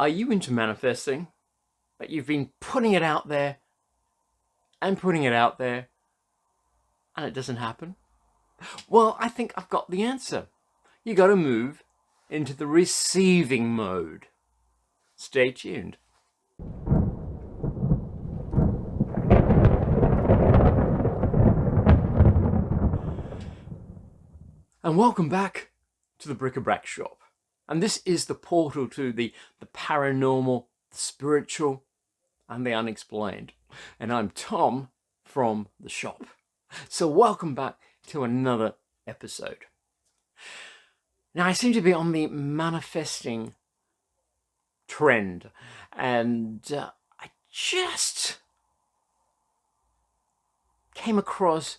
Are you into manifesting, but you've been putting it out there and putting it out there and it doesn't happen? Well, I think I've got the answer. You got to move into the receiving mode. Stay tuned. And welcome back to the Brac Shop. And this is the portal to the paranormal, the spiritual, and the unexplained. And I'm Tom from the shop. So welcome back to another episode. Now I seem to be on the manifesting trend, and I just came across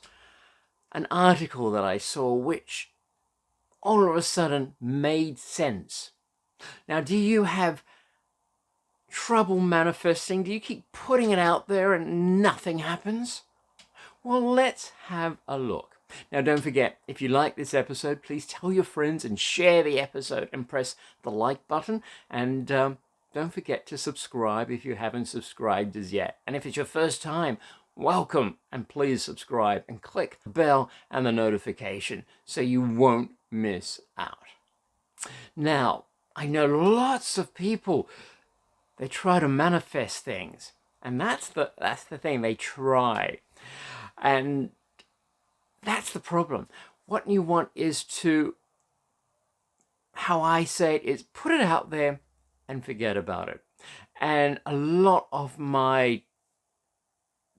an article that I saw which all of a sudden made sense. Now, do you have trouble manifesting? Do you keep putting it out there and nothing happens? Well, let's have a look. Now, don't forget, if you like this episode, please tell your friends and share the episode and press the like button. And don't forget to subscribe if you haven't subscribed as yet. And if it's your first time, welcome, and please subscribe and click the bell and the notification so you won't miss out. Now, I know lots of people, they try to manifest things, and that's the thing, they try. And that's the problem. What you want is to, how I say it, is put it out there and forget about it. And a lot of my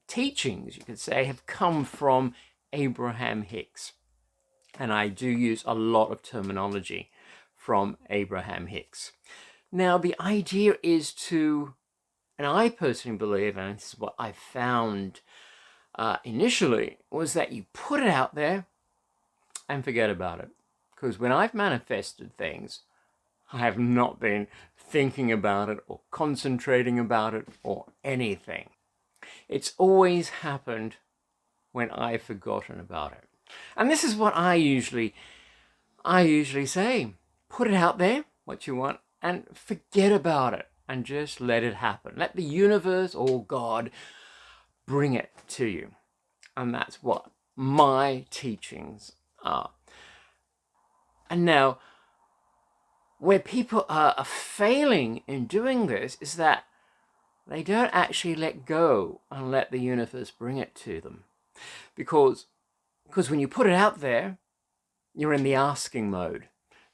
teachings, you could say, have come from Abraham Hicks. And I do use a lot of terminology from Abraham Hicks. Now, the idea is to, and I personally believe, and this is what I found initially, was that you put it out there and forget about it. Because when I've manifested things, I have not been thinking about it or concentrating about it or anything. It's always happened when I've forgotten about it. And this is what I usually say. Put it out there, what you want, and forget about it. And just let it happen. Let the universe or God bring it to you. And that's what my teachings are. And now, where people are failing in doing this is that they don't actually let go and let the universe bring it to them. Because when you put it out there, you're in the asking mode,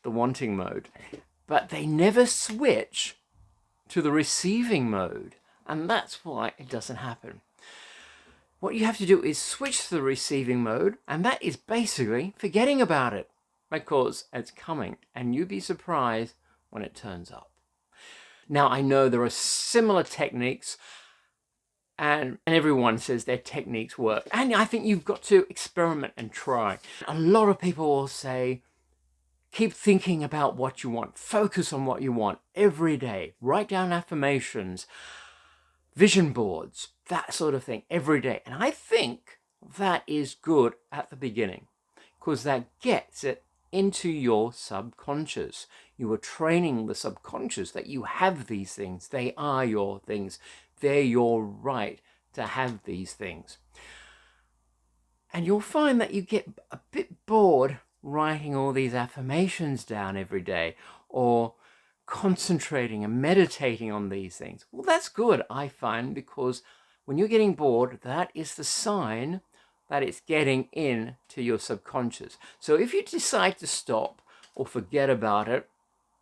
the wanting mode. But they never switch to the receiving mode. And that's why it doesn't happen. What you have to do is switch to the receiving mode. And that is basically forgetting about it. Because it's coming. And you'd be surprised when it turns up. Now, I know there are similar techniques. And everyone says their techniques work. And I think you've got to experiment and try. A lot of people will say, keep thinking about what you want. Focus on what you want every day. Write down affirmations, vision boards, that sort of thing every day. And I think that is good at the beginning because that gets it into your subconscious. You are training the subconscious that you have these things. They are your things. They're your right to have these things. And you'll find that you get a bit bored writing all these affirmations down every day or concentrating and meditating on these things. Well, that's good, I find, because when you're getting bored, that is the sign that it's getting into your subconscious. So if you decide to stop or forget about it,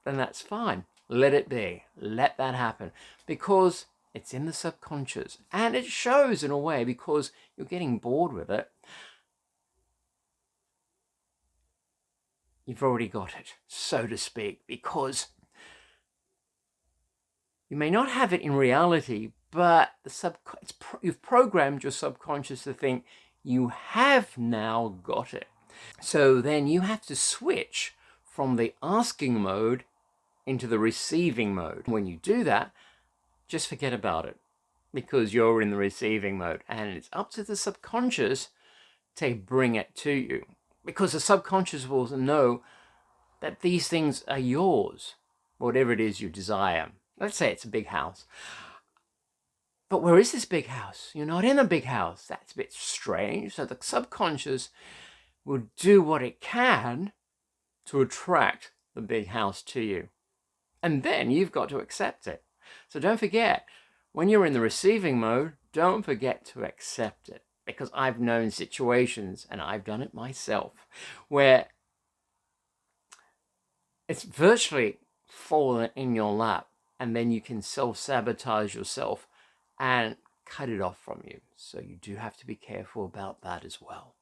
then that's fine. Let it be. Let that happen. Because it's in the subconscious. And it shows in a way because you're getting bored with it. You've already got it, so to speak, because you may not have it in reality, but you've programmed your subconscious to think you have now got it. So then you have to switch from the asking mode into the receiving mode. When you do that, just forget about it because you're in the receiving mode, and it's up to the subconscious to bring it to you, because the subconscious will know that these things are yours, whatever it is you desire. Let's say it's a big house. But where is this big house? You're not in a big house. That's a bit strange. So the subconscious will do what it can to attract the big house to you. And then you've got to accept it. So don't forget, when you're in the receiving mode, don't forget to accept it. Because I've known situations, and I've done it myself, where it's virtually fallen in your lap, and then you can self-sabotage yourself and cut it off from you. So you do have to be careful about that as well.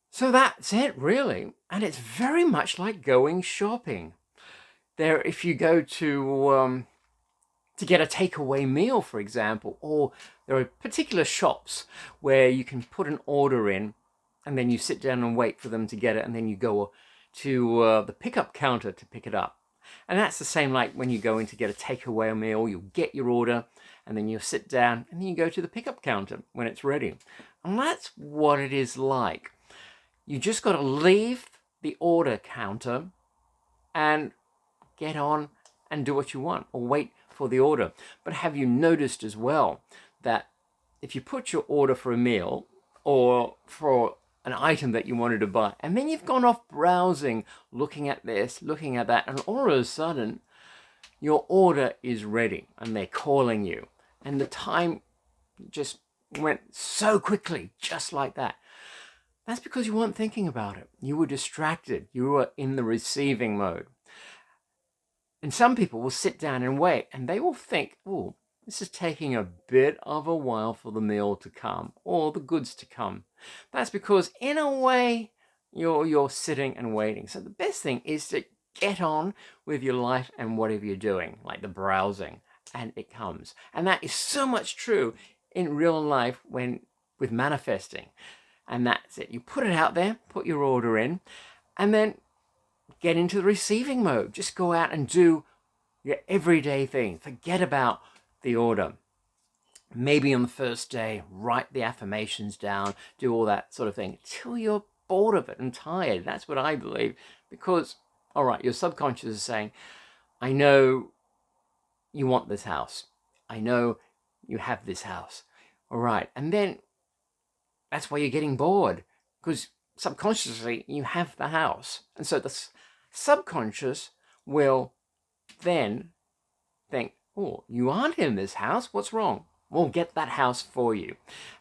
So that's it, really. And it's very much like going shopping. There, if you go to get a takeaway meal, for example, or there are particular shops where you can put an order in and then you sit down and wait for them to get it, and then you go to the pickup counter to pick it up. And that's the same like when you go in to get a takeaway meal, you'll get your order and then you'll sit down and then you go to the pickup counter when it's ready. And that's what it is like. You just got to leave the order counter and get on and do what you want, or wait for the order. But have you noticed as well that if you put your order for a meal or for an item that you wanted to buy, and then you've gone off browsing, looking at this, looking at that, and all of a sudden your order is ready and they're calling you, and the time just went so quickly, just like that. That's because you weren't thinking about it. You were distracted. You were in the receiving mode. And some people will sit down and wait, and they will think, oh, this is taking a bit of a while for the meal to come or the goods to come. That's because, in a way, you're sitting and waiting. So the best thing is to get on with your life and whatever you're doing, like the browsing, and it comes. And that is so much true in real life with manifesting. And that's it. You put it out there, put your order in, and then get into the receiving mode. Just go out and do your everyday thing. Forget about the order. Maybe on the first day, write the affirmations down, do all that sort of thing till you're bored of it and tired. That's what I believe. Because, all right, your subconscious is saying, I know you want this house. I know you have this house. All right. And then that's why you're getting bored, because subconsciously you have the house. And so the subconscious will then think, oh, you aren't in this house. What's wrong? We'll get that house for you.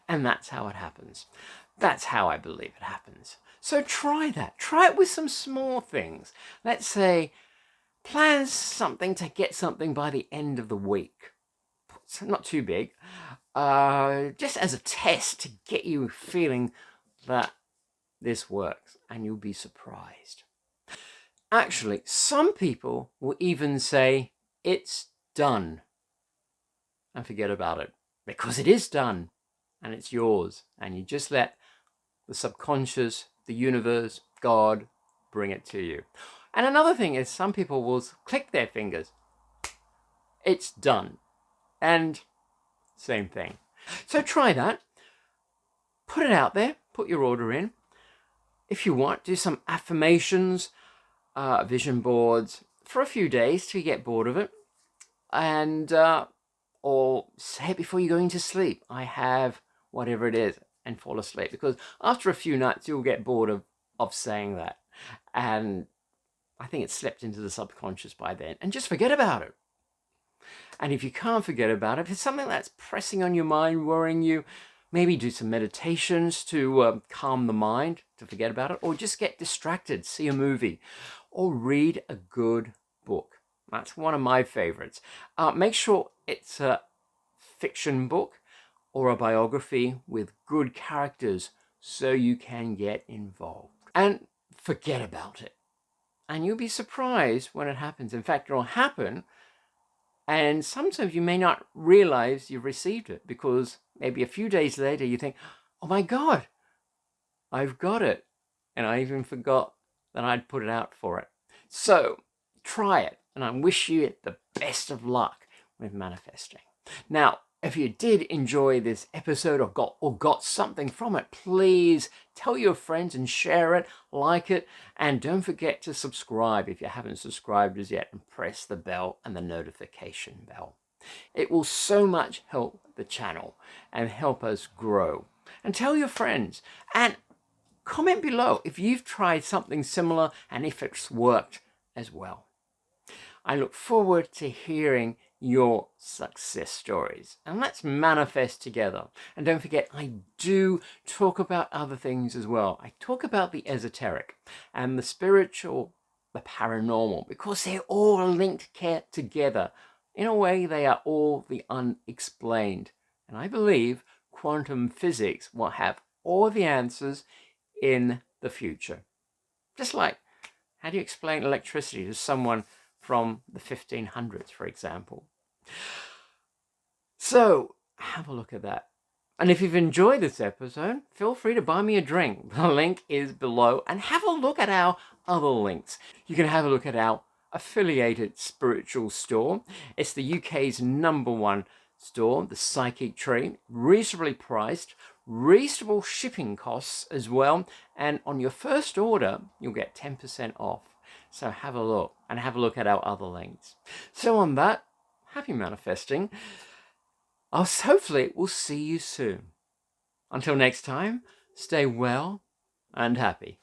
And that's how it happens. That's how I believe it happens. So try that. Try it with some small things. Let's say, plan something to get something by the end of the week. It's not too big. Just as a test to get you feeling that this works, and you'll be surprised. Actually, some people will even say it's done and forget about it, because it is done and it's yours, and you just let the subconscious, the universe, God bring it to you. And another thing is, some people will click their fingers. It's done. And same thing. So try that. Put it out there. Put your order in. If you want, do some affirmations, vision boards for a few days till you get bored of it. And, or say it before you're going to sleep. I have whatever it is, and fall asleep. Because after a few nights, you'll get bored of saying that. And I think it's slipped into the subconscious by then. And just forget about it. And if you can't forget about it, if it's something that's pressing on your mind, worrying you, maybe do some meditations to calm the mind, to forget about it, or just get distracted, see a movie, or read a good book. That's one of my favorites. Make sure it's a fiction book or a biography with good characters so you can get involved. And forget about it. And you'll be surprised when it happens. In fact, it'll happen, and sometimes you may not realize you've received it, because maybe a few days later you think, oh my God, I've got it. And I even forgot that I'd put it out for it. So try it, and I wish you the best of luck with manifesting. Now, If you did enjoy this episode or got something from it, please tell your friends and share it, like it, and don't forget to subscribe if you haven't subscribed as yet, and press the bell and the notification bell. It will so much help the channel and help us grow. And tell your friends, and comment below if you've tried something similar and if it's worked as well. I look forward to hearing your success stories, and let's manifest together. And don't forget, I do talk about other things as well. I talk about the esoteric and the spiritual, the paranormal, because they're all linked together. In a way, they are all the unexplained. And I believe quantum physics will have all the answers in the future. Just like, how do you explain electricity to someone from the 1500s, for example? So have a look at that. And if you've enjoyed this episode, feel free to buy me a drink. The link is below, and have a look at our other links. You can have a look at our affiliated spiritual store. It's the UK's #1 store, the Psychic Tree, reasonably priced, reasonable shipping costs as well, and on your first order you'll get 10% off. So have a look, and have a look at our other links. So on that, happy manifesting. Hopefully we'll see you soon. Until next time, stay well and happy.